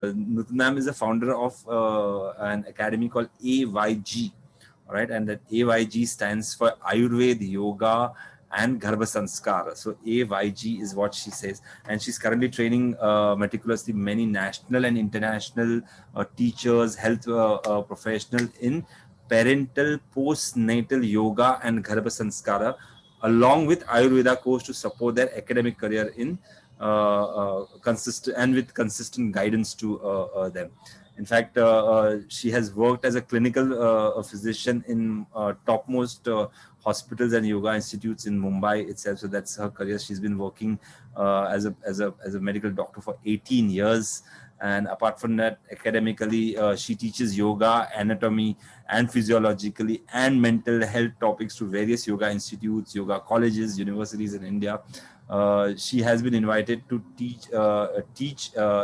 Nutan ma'am is the founder of an academy called AYG, all right, and that AYG stands for Ayurveda, Yoga, and Garbha Sanskar. So AYG is what she says, and she's currently training meticulously many national and international teachers, health professional in parental postnatal yoga and Garbha Sanskara, along with Ayurveda course to support their academic career in consistent and with consistent guidance to them. In fact, she has worked as a clinical physician in topmost hospitals and yoga institutes in Mumbai itself. So that's her career. She's been working as a medical doctor for 18 years. And apart from that, academically, she teaches yoga, anatomy, and physiologically and mental health topics to various yoga institutes, yoga colleges, universities in India. She has been invited to teach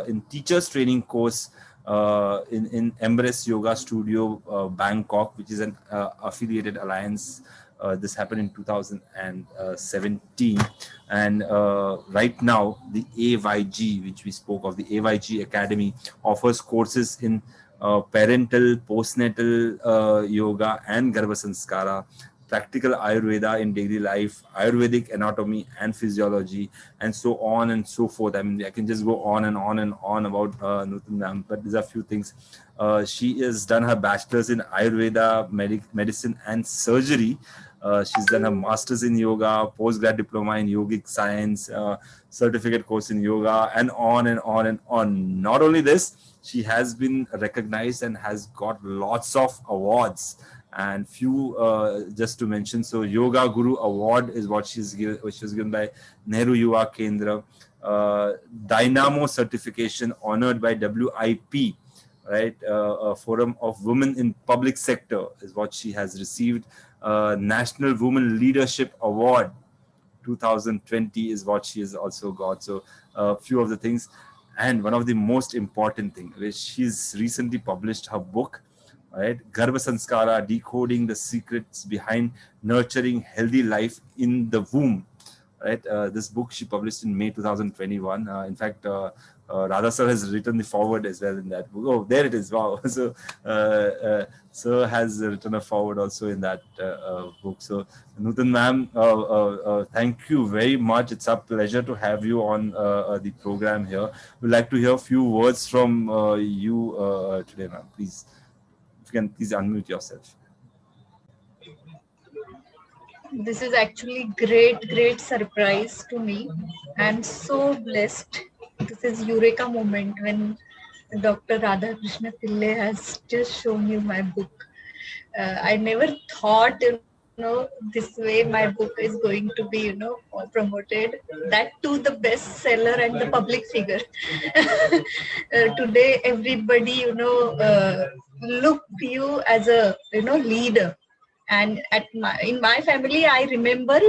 in teachers training course in Embrace Yoga Studio Bangkok, which is an affiliated alliance. This happened in 2017, and right now the AYG, which we spoke of, the AYG Academy offers courses in parental, postnatal yoga and Garbha Sanskara, practical Ayurveda in daily life, Ayurvedic anatomy and physiology, and so on and so forth. I mean, I can just go on and on and on about Nutan ma'am, but these are a few things. She has done her bachelor's in Ayurveda, medicine, and surgery. She's done a master's in yoga, postgrad diploma in yogic science, certificate course in yoga, and on and on and on. Not only this, she has been recognized and has got lots of awards, and few just to mention. So Yoga Guru Award is what which was given by Nehru Yuva Kendra. Dynamo certification honored by WIP, right? A Forum of Women in Public Sector is what she has received. National Women Leadership Award 2020 is what she has also got. So a few of the things, and one of the most important thing, which she's recently published her book, right? Garbha Sanskara, decoding the secrets behind nurturing healthy life in the womb. Right, this book she published in May 2021. In fact, Radha sir has written the foreword as well in that book. Oh, there it is! Wow. So, sir has written a foreword also in that book. So, Nutan ma'am, thank you very much. It's a pleasure to have you on the program here. We'd like to hear a few words from you today, ma'am. Please, if you can please unmute yourself. This is actually great surprise to me. I'm so blessed. This is Eureka moment when Dr. Radhakrishna Pillai has just shown you my book. I never thought, this way my book is going to be, promoted. That too, the bestseller and the public figure. Today, everybody, look you as a, leader. And in my family, I remember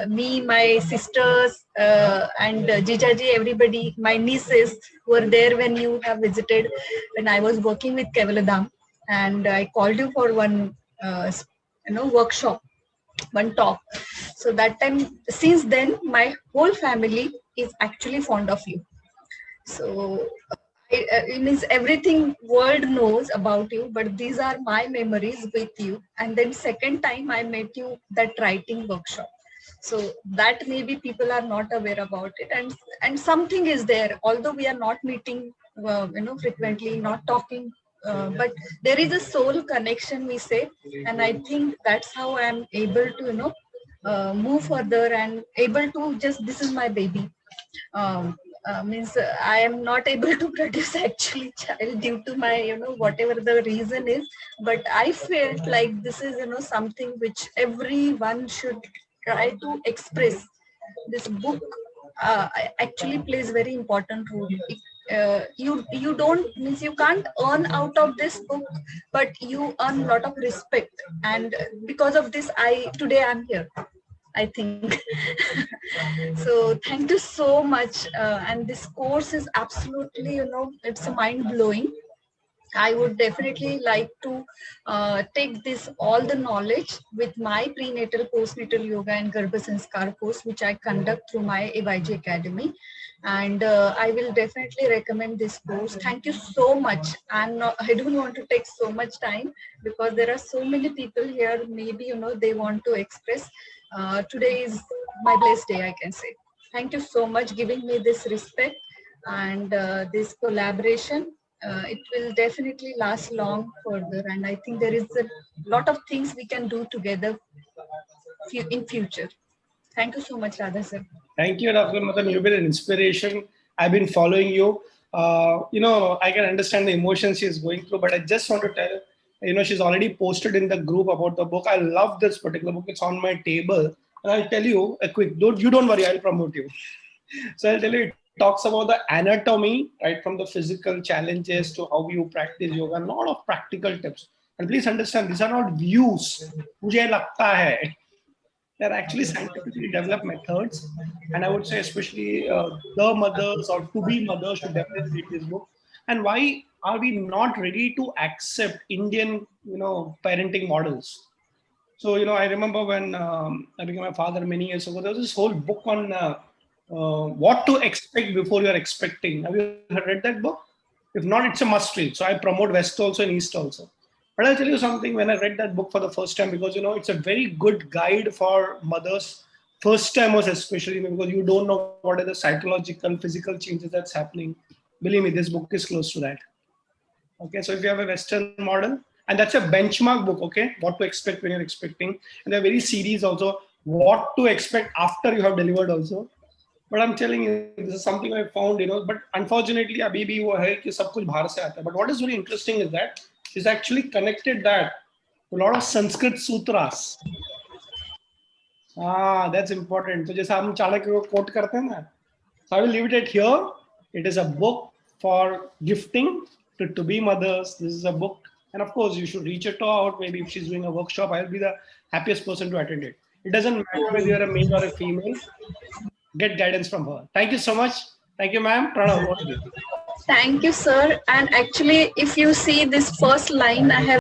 me, my sisters, and Jijaji, everybody, my nieces were there when you have visited, when I was working with Kevaladam, and I called you for one, workshop, one talk. So that time, since then, my whole family is actually fond of you. So it means everything world knows about you, but these are my memories with you. And then second time I met you that writing workshop. So that maybe people are not aware about it, and something is there. Although we are not meeting, frequently, not talking, but there is a soul connection, we say, and I think that's how I am able to, move further and able to just, this is my baby. Means I am not able to produce actually child due to my, whatever the reason is, but I felt like this is, something which everyone should try to express. This book actually plays very important role. You don't, means you can't earn out of this book, but you earn a lot of respect, and because of this, today I'm here, I think. So thank you so much. And this course is absolutely, it's mind blowing. I would definitely like to take this all the knowledge with my prenatal, postnatal yoga and Garbha Sanskar course, which I conduct through my AYG Academy. And I will definitely recommend this course. Thank you so much. I don't want to take so much time because there are so many people here. Maybe, they want to express. Today is my blessed day, I can say. Thank you so much giving me this respect and this collaboration. It will definitely last long further, and I think there is a lot of things we can do together in future. Thank you so much, Radha sir. Thank you, Dr. Madan. You've been an inspiration. I've been following you. I can understand the emotions she's going through, but I just want to tell, she's already posted in the group about the book. I love this particular book. It's on my table. And I'll tell you a quick, don't worry, I'll promote you. So I'll tell you, it talks about the anatomy, right, from the physical challenges to how you practice yoga, a lot of practical tips. And please understand, these are not views. Mujhe lagta hai. They're actually scientifically developed methods. And I would say especially the mothers or to-be mothers should definitely read this book. And why are we not ready to accept Indian, parenting models? So, I remember when I became a father many years ago, there was this whole book on what to expect before you're expecting. Have you read that book? If not, it's a must read. So I promote West also and East also. But I'll tell you something, when I read that book for the first time, because, it's a very good guide for mothers, first timers especially, because you don't know what are the psychological, physical changes that's happening. Believe me, this book is close to that. Okay, so if you have a Western model, and that's a benchmark book, okay, what to expect when you're expecting. And there are very series also, what to expect after you have delivered also. But I'm telling you, this is something I found, but unfortunately, abhi bhi wo hai ki sab kuch bahar se aata hai. But what is very interesting is that she's actually connected that to a lot of Sanskrit sutras. That's important. So jaisa hum Chanakya ko quote karte hain na. So I will leave it at here. It is a book for gifting to be mothers. This is a book. And of course, you should reach it out. Maybe if she's doing a workshop, I'll be the happiest person to attend it. It doesn't matter whether you're a male or a female. Get guidance from her. Thank you so much. Thank you, ma'am. Pranav, what do you? Thank you, sir. And actually, if you see this first line, I have